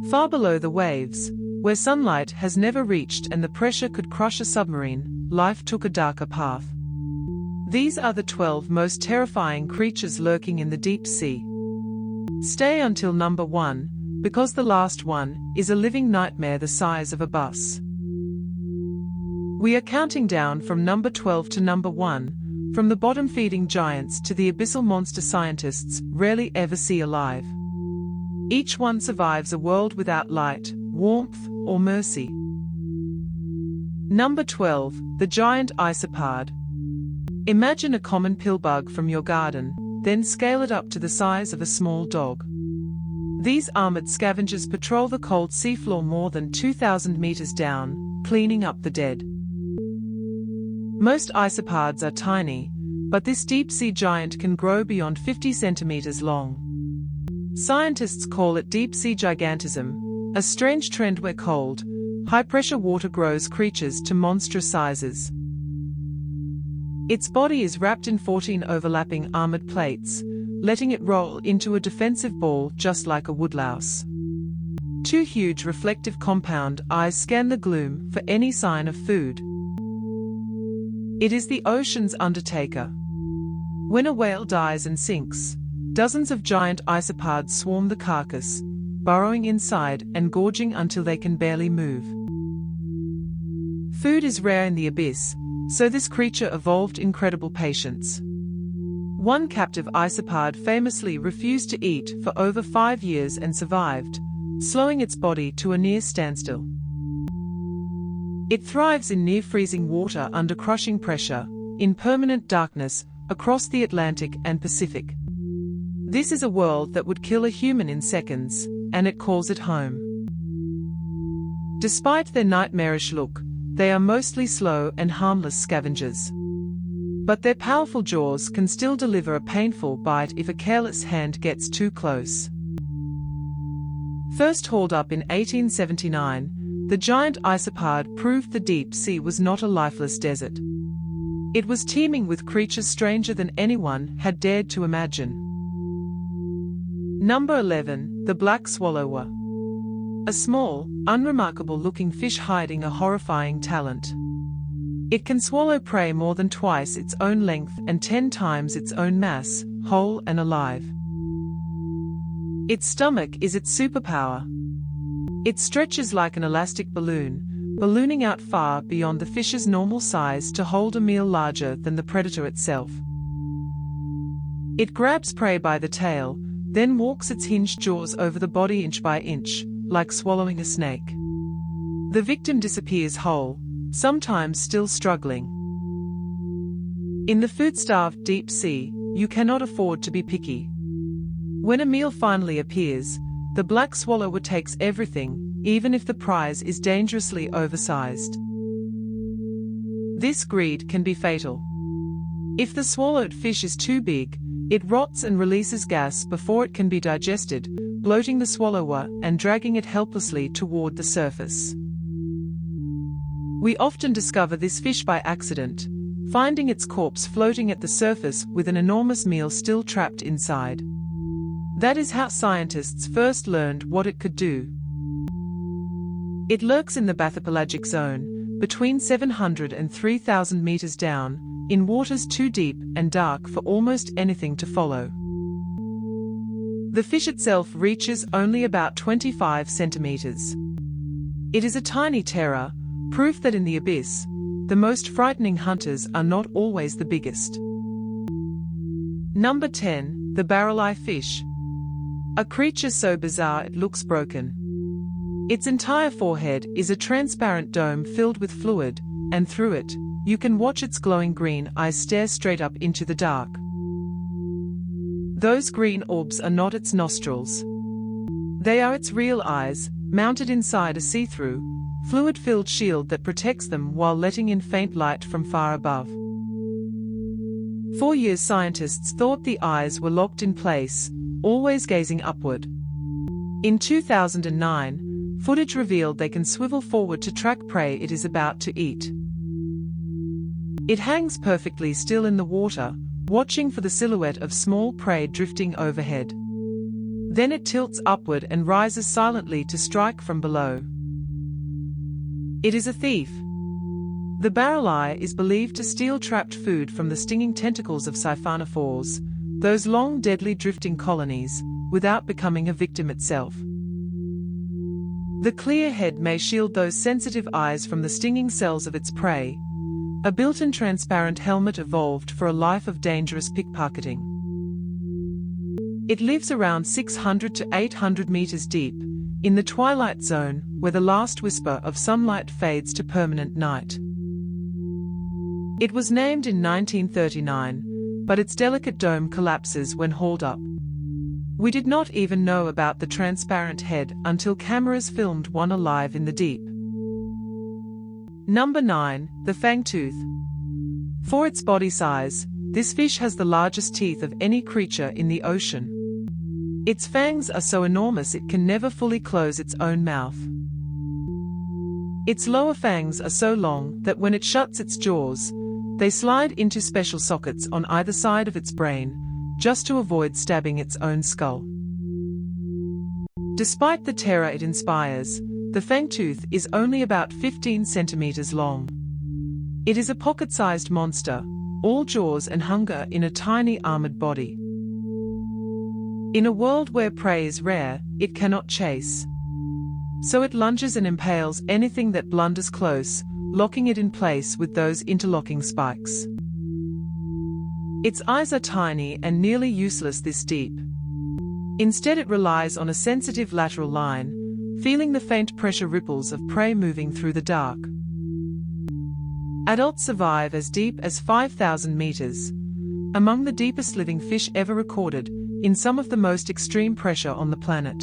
Far below the waves, where sunlight has never reached and the pressure could crush a submarine, life took a darker path. These are the 12 most terrifying creatures lurking in the deep sea. Stay until number 1, because the last one is a living nightmare the size of a bus. We are counting down from number 12 to number 1, from the bottom-feeding giants to the abyssal monster scientists rarely ever see alive. Each one survives a world without light, warmth, or mercy. Number 12, the giant isopod. Imagine a common pillbug from your garden, then scale it up to the size of a small dog. These armored scavengers patrol the cold seafloor more than 2,000 meters down, cleaning up the dead. Most isopods are tiny, but this deep-sea giant can grow beyond 50 centimeters long. Scientists call it deep-sea gigantism, a strange trend where cold, high-pressure water grows creatures to monstrous sizes. Its body is wrapped in 14 overlapping armored plates, letting it roll into a defensive ball just like a woodlouse. 2 huge reflective compound eyes scan the gloom for any sign of food. It is the ocean's undertaker. When a whale dies and sinks, dozens of giant isopods swarm the carcass, burrowing inside and gorging until they can barely move. Food is rare in the abyss, so this creature evolved incredible patience. One captive isopod famously refused to eat for over 5 years and survived, slowing its body to a near standstill. It thrives in near-freezing water under crushing pressure, in permanent darkness, across the Atlantic and Pacific. This is a world that would kill a human in seconds, and it calls it home. Despite their nightmarish look, they are mostly slow and harmless scavengers. But their powerful jaws can still deliver a painful bite if a careless hand gets too close. First hauled up in 1879, the giant isopod proved the deep sea was not a lifeless desert. It was teeming with creatures stranger than anyone had dared to imagine. Number 11, the black swallower. A small, unremarkable-looking fish hiding a horrifying talent. It can swallow prey more than twice its own length and 10 times its own mass, whole and alive. Its stomach is its superpower. It stretches like an elastic balloon, ballooning out far beyond the fish's normal size to hold a meal larger than the predator itself. It grabs prey by the tail, then walks its hinged jaws over the body inch by inch, like swallowing a snake. The victim disappears whole, sometimes still struggling. In the food-starved deep sea, you cannot afford to be picky. When a meal finally appears, the black swallower takes everything, even if the prize is dangerously oversized. This greed can be fatal. If the swallowed fish is too big, it rots and releases gas before it can be digested, bloating the swallower and dragging it helplessly toward the surface. We often discover this fish by accident, finding its corpse floating at the surface with an enormous meal still trapped inside. That is how scientists first learned what it could do. It lurks in the bathypelagic zone, between 700 and 3,000 meters down, in waters too deep and dark for almost anything to follow. The fish itself reaches only about 25 centimeters. It is a tiny terror, proof that in the abyss, the most frightening hunters are not always the biggest. Number 10, the barrel-eye fish. A creature so bizarre it looks broken. Its entire forehead is a transparent dome filled with fluid, and through it, you can watch its glowing green eyes stare straight up into the dark. Those green orbs are not its nostrils. They are its real eyes, mounted inside a see-through, fluid-filled shield that protects them while letting in faint light from far above. For years scientists thought the eyes were locked in place, always gazing upward. In 2009, footage revealed they can swivel forward to track prey it is about to eat. It hangs perfectly still in the water, watching for the silhouette of small prey drifting overhead. Then it tilts upward and rises silently to strike from below. It is a thief. The barrel eye is believed to steal trapped food from the stinging tentacles of siphonophores, those long deadly drifting colonies, without becoming a victim itself. The clear head may shield those sensitive eyes from the stinging cells of its prey, a built-in transparent helmet evolved for a life of dangerous pickpocketing. It lives around 600 to 800 meters deep, in the twilight zone, where the last whisper of sunlight fades to permanent night. It was named in 1939, but its delicate dome collapses when hauled up. We did not even know about the transparent head until cameras filmed one alive in the deep. Number 9, the fangtooth. For its body size, this fish has the largest teeth of any creature in the ocean. Its fangs are so enormous it can never fully close its own mouth. Its lower fangs are so long that when it shuts its jaws, they slide into special sockets on either side of its brain, just to avoid stabbing its own skull. Despite the terror it inspires, the fangtooth is only about 15 centimeters long. It is a pocket-sized monster, all jaws and hunger in a tiny armored body. In a world where prey is rare, it cannot chase. So it lunges and impales anything that blunders close, locking it in place with those interlocking spikes. Its eyes are tiny and nearly useless this deep. Instead, it relies on a sensitive lateral line, feeling the faint pressure ripples of prey moving through the dark. Adults survive as deep as 5,000 meters, among the deepest living fish ever recorded, in some of the most extreme pressure on the planet.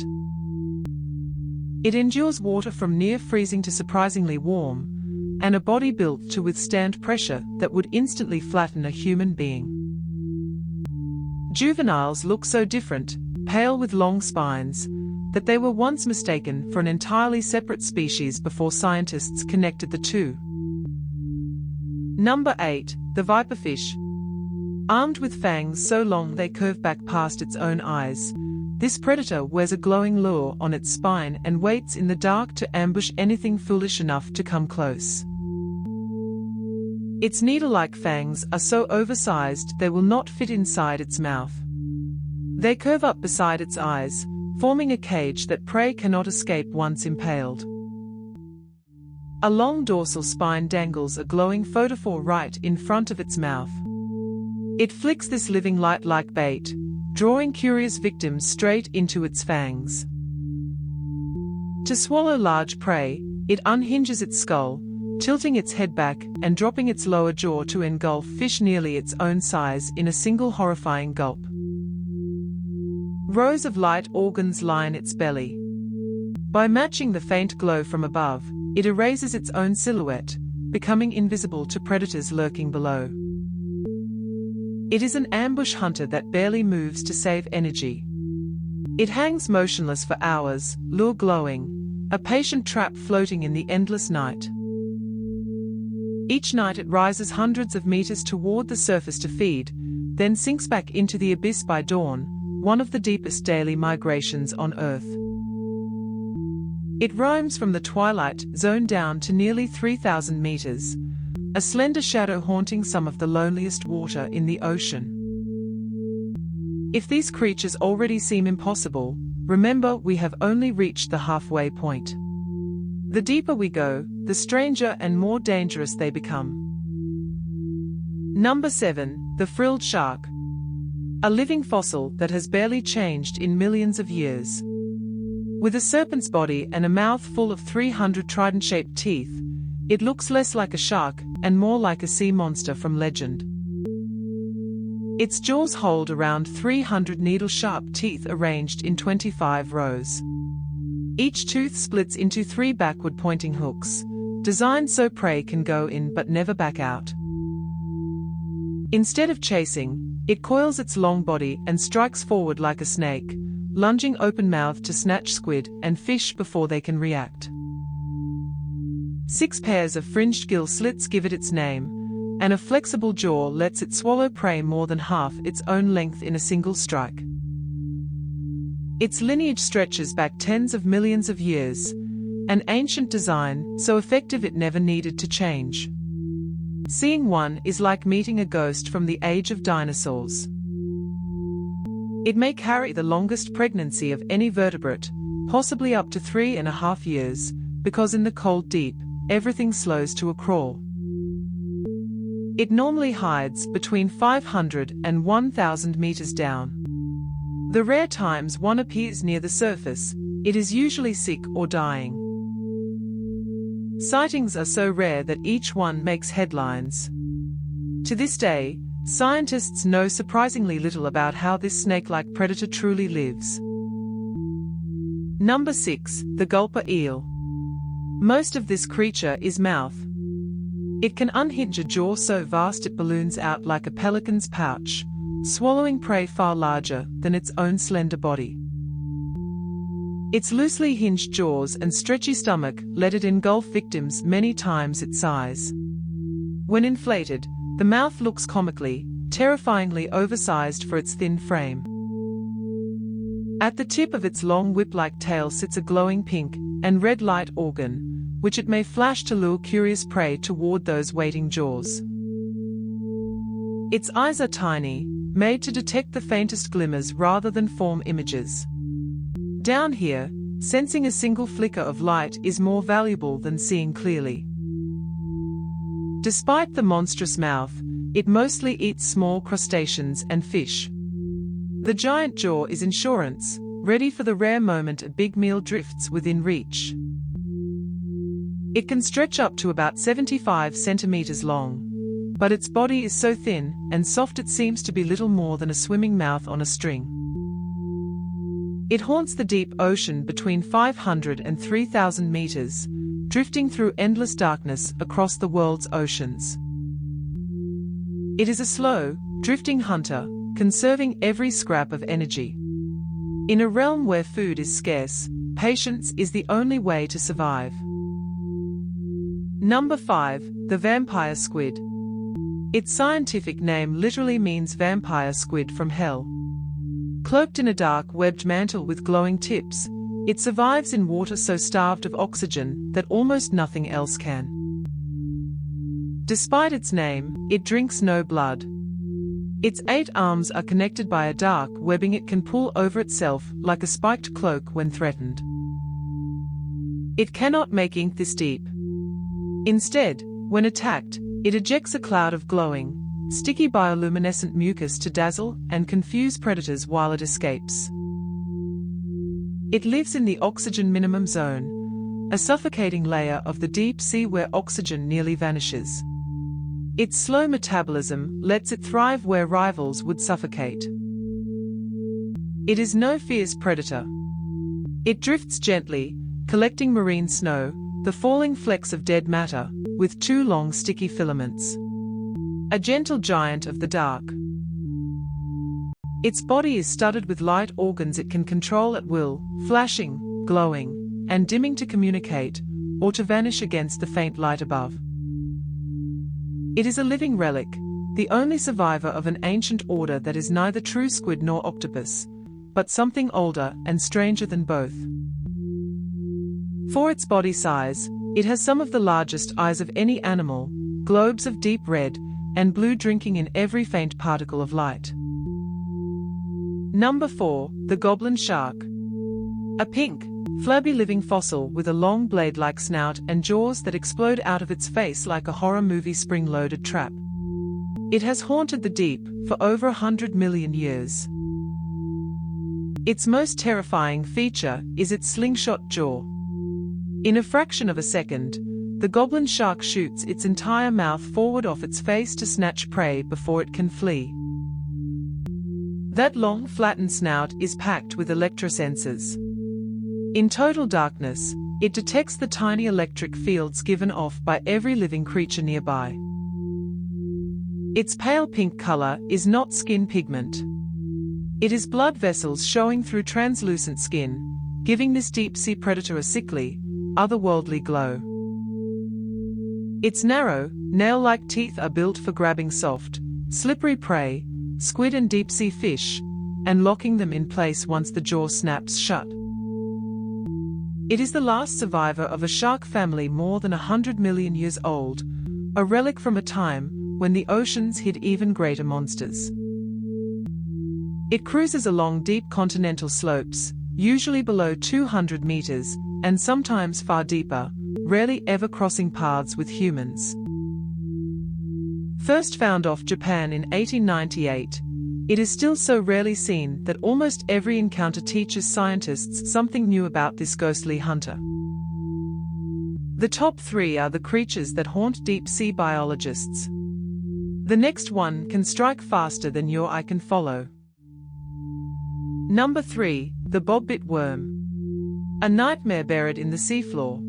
It endures water from near freezing to surprisingly warm, and a body built to withstand pressure that would instantly flatten a human being. Juveniles look so different, pale with long spines, that they were once mistaken for an entirely separate species before scientists connected the two. Number 8, the viperfish. Armed with fangs so long they curve back past its own eyes, this predator wears a glowing lure on its spine and waits in the dark to ambush anything foolish enough to come close. Its needle-like fangs are so oversized they will not fit inside its mouth. They curve up beside its eyes, forming a cage that prey cannot escape once impaled. A long dorsal spine dangles a glowing photophore right in front of its mouth. It flicks this living light like bait, drawing curious victims straight into its fangs. To swallow large prey, it unhinges its skull, tilting its head back and dropping its lower jaw to engulf fish nearly its own size in a single horrifying gulp. Rows of light organs line its belly. By matching the faint glow from above, it erases its own silhouette, becoming invisible to predators lurking below. It is an ambush hunter that barely moves to save energy. It hangs motionless for hours, lure glowing, a patient trap floating in the endless night. Each night it rises hundreds of meters toward the surface to feed, then sinks back into the abyss by dawn, one of the deepest daily migrations on Earth. It roams from the twilight zone down to nearly 3,000 meters, a slender shadow haunting some of the loneliest water in the ocean. If these creatures already seem impossible, remember we have only reached the halfway point. The deeper we go, the stranger and more dangerous they become. Number 7, the frilled shark. A living fossil that has barely changed in millions of years. With a serpent's body and a mouth full of 300 trident-shaped teeth, it looks less like a shark and more like a sea monster from legend. Its jaws hold around 300 needle-sharp teeth arranged in 25 rows. Each tooth splits into 3 backward-pointing hooks, designed so prey can go in but never back out. Instead of chasing, it coils its long body and strikes forward like a snake, lunging open-mouthed to snatch squid and fish before they can react. 6 pairs of fringed gill slits give it its name, and a flexible jaw lets it swallow prey more than half its own length in a single strike. Its lineage stretches back tens of millions of years, an ancient design so effective it never needed to change. Seeing one is like meeting a ghost from the age of dinosaurs. It may carry the longest pregnancy of any vertebrate, possibly up to 3.5 years, because in the cold deep, everything slows to a crawl. It normally hides between 500 and 1,000 meters down. The rare times one appears near the surface, it is usually sick or dying. Sightings are so rare that each one makes headlines. To this day, scientists know surprisingly little about how this snake-like predator truly lives. Number 6. The gulper eel. Most of this creature is mouth. It can unhinge a jaw so vast it balloons out like a pelican's pouch, swallowing prey far larger than its own slender body. Its loosely hinged jaws and stretchy stomach let it engulf victims many times its size. When inflated, the mouth looks comically, terrifyingly oversized for its thin frame. At the tip of its long whip-like tail sits a glowing pink and red light organ, which it may flash to lure curious prey toward those waiting jaws. Its eyes are tiny, made to detect the faintest glimmers rather than form images. Down here, sensing a single flicker of light is more valuable than seeing clearly. Despite the monstrous mouth, it mostly eats small crustaceans and fish. The giant jaw is insurance, ready for the rare moment a big meal drifts within reach. It can stretch up to about 75 centimeters long, but its body is so thin and soft it seems to be little more than a swimming mouth on a string. It haunts the deep ocean between 500 and 3,000 meters, drifting through endless darkness across the world's oceans. It is a slow, drifting hunter, conserving every scrap of energy. In a realm where food is scarce, patience is the only way to survive. Number 5. The vampire squid. Its scientific name literally means vampire squid from hell. Cloaked in a dark webbed mantle with glowing tips, it survives in water so starved of oxygen that almost nothing else can. Despite its name, it drinks no blood. Its 8 arms are connected by a dark webbing it can pull over itself like a spiked cloak when threatened. It cannot make ink this deep. Instead, when attacked, it ejects a cloud of glowing, sticky bioluminescent mucus to dazzle and confuse predators while it escapes. It lives in the oxygen minimum zone, a suffocating layer of the deep sea where oxygen nearly vanishes. Its slow metabolism lets it thrive where rivals would suffocate. It is no fierce predator. It drifts gently, collecting marine snow, the falling flecks of dead matter, with 2 long sticky filaments. A gentle giant of the dark. Its body is studded with light organs it can control at will, flashing, glowing, and dimming to communicate, or to vanish against the faint light above. It is a living relic, the only survivor of an ancient order that is neither true squid nor octopus, but something older and stranger than both. For its body size, it has some of the largest eyes of any animal, globes of deep red and blue drinking in every faint particle of light. Number 4. The goblin shark. A pink, flabby living fossil with a long blade-like snout and jaws that explode out of its face like a horror movie spring-loaded trap. It has haunted the deep for over 100 million years. Its most terrifying feature is its slingshot jaw. In a fraction of a second, the goblin shark shoots its entire mouth forward off its face to snatch prey before it can flee. That long flattened snout is packed with electrosensors. In total darkness, it detects the tiny electric fields given off by every living creature nearby. Its pale pink color is not skin pigment. It is blood vessels showing through translucent skin, giving this deep-sea predator a sickly, otherworldly glow. Its narrow, nail-like teeth are built for grabbing soft, slippery prey, squid and deep-sea fish, and locking them in place once the jaw snaps shut. It is the last survivor of a shark family more than 100 million years old, a relic from a time when the oceans hid even greater monsters. It cruises along deep continental slopes, usually below 200 meters, and sometimes far deeper, rarely ever crossing paths with humans. First found off Japan in 1898, it is still so rarely seen that almost every encounter teaches scientists something new about this ghostly hunter. The top three are the creatures that haunt deep-sea biologists. The next one can strike faster than your eye can follow. Number 3, the bobbit worm. A nightmare buried in the seafloor.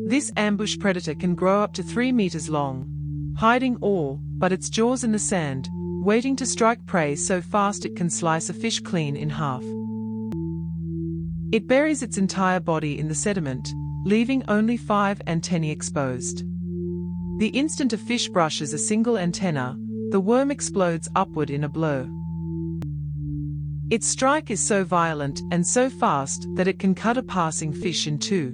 This ambush predator can grow up to 3 meters long, hiding all but its jaws in the sand, waiting to strike prey so fast it can slice a fish clean in half. It buries its entire body in the sediment, leaving only 5 antennae exposed. The instant a fish brushes a single antenna, the worm explodes upward in a blow. Its strike is so violent and so fast that it can cut a passing fish in two.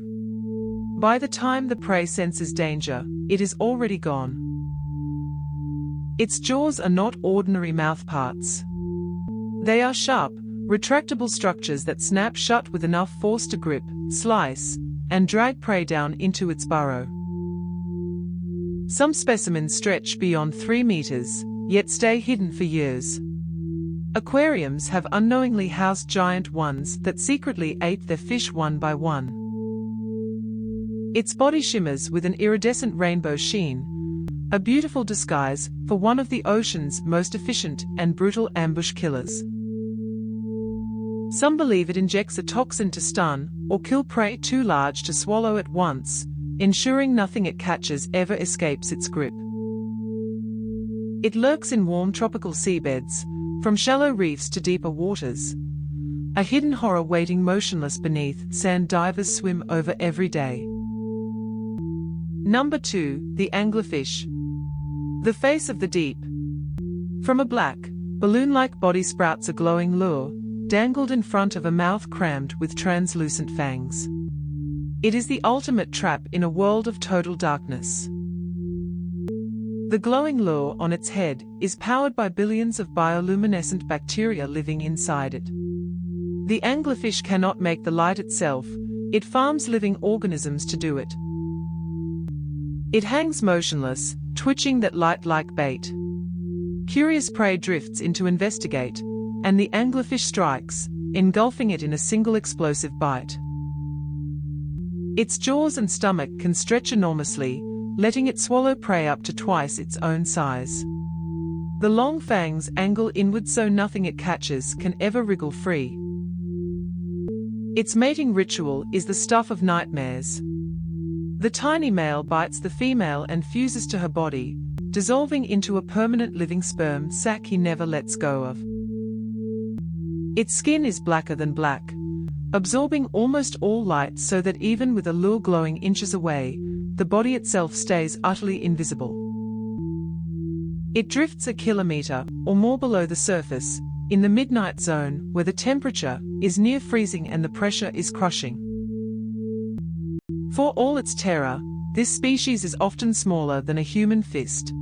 By the time the prey senses danger, it is already gone. Its jaws are not ordinary mouthparts. They are sharp, retractable structures that snap shut with enough force to grip, slice, and drag prey down into its burrow. Some specimens stretch beyond 3 meters, yet stay hidden for years. Aquariums have unknowingly housed giant ones that secretly ate their fish one by one. Its body shimmers with an iridescent rainbow sheen, a beautiful disguise for one of the ocean's most efficient and brutal ambush killers. Some believe it injects a toxin to stun or kill prey too large to swallow at once, ensuring nothing it catches ever escapes its grip. It lurks in warm tropical seabeds, from shallow reefs to deeper waters, a hidden horror waiting motionless beneath sand divers swim over every day. Number 2, the anglerfish. The face of the deep. From a black, balloon-like body sprouts a glowing lure, dangled in front of a mouth crammed with translucent fangs. It is the ultimate trap in a world of total darkness. The glowing lure on its head is powered by billions of bioluminescent bacteria living inside it. The anglerfish cannot make the light itself, it farms living organisms to do it. It hangs motionless, twitching that light like bait. Curious prey drifts in to investigate, and the anglerfish strikes, engulfing it in a single explosive bite. Its jaws and stomach can stretch enormously, letting it swallow prey up to twice its own size. The long fangs angle inward so nothing it catches can ever wriggle free. Its mating ritual is the stuff of nightmares. The tiny male bites the female and fuses to her body, dissolving into a permanent living sperm sac he never lets go of. Its skin is blacker than black, absorbing almost all light so that even with a lure glowing inches away, the body itself stays utterly invisible. It drifts a kilometer or more below the surface, in the midnight zone where the temperature is near freezing and the pressure is crushing. For all its terror, this species is often smaller than a human fist.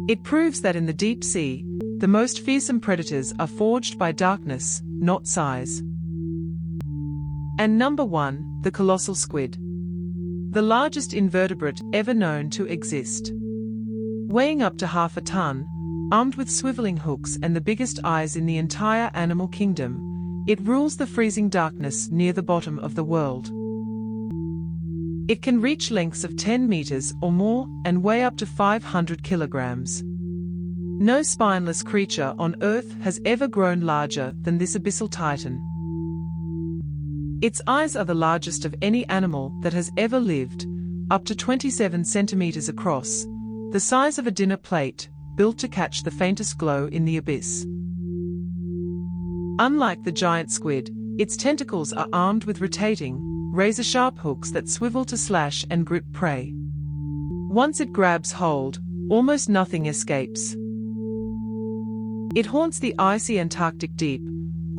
It proves that in the deep sea, the most fearsome predators are forged by darkness, not size. And number 1, the colossal squid. The largest invertebrate ever known to exist. Weighing up to half a ton, armed with swiveling hooks and the biggest eyes in the entire animal kingdom, it rules the freezing darkness near the bottom of the world. It can reach lengths of 10 meters or more and weigh up to 500 kilograms. No spineless creature on Earth has ever grown larger than this abyssal titan. Its eyes are the largest of any animal that has ever lived, up to 27 centimeters across, the size of a dinner plate, built to catch the faintest glow in the abyss. Unlike the giant squid, its tentacles are armed with rotating, razor-sharp hooks that swivel to slash and grip prey. Once it grabs hold, almost nothing escapes. It haunts the icy Antarctic deep,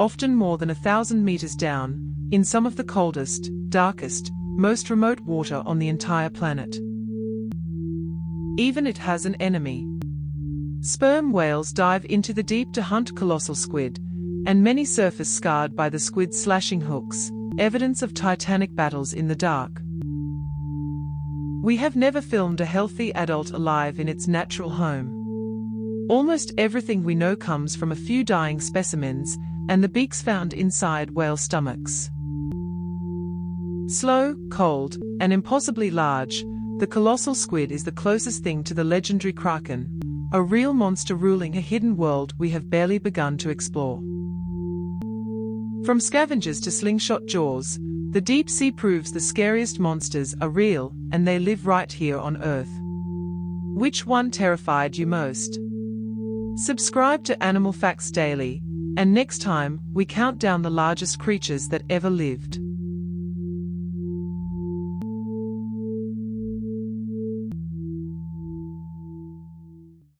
often more than 1,000 meters down, in some of the coldest, darkest, most remote water on the entire planet. Even it has an enemy. Sperm whales dive into the deep to hunt colossal squid, and many surface scarred by the squid's slashing hooks, evidence of titanic battles in the dark. We have never filmed a healthy adult alive in its natural home. Almost everything we know comes from a few dying specimens, and the beaks found inside whale stomachs. Slow, cold, and impossibly large, the colossal squid is the closest thing to the legendary kraken, a real monster ruling a hidden world we have barely begun to explore. From scavengers to slingshot jaws, the deep sea proves the scariest monsters are real, and they live right here on Earth. Which one terrified you most? Subscribe to Animal Facts Daily, and next time, we count down the largest creatures that ever lived.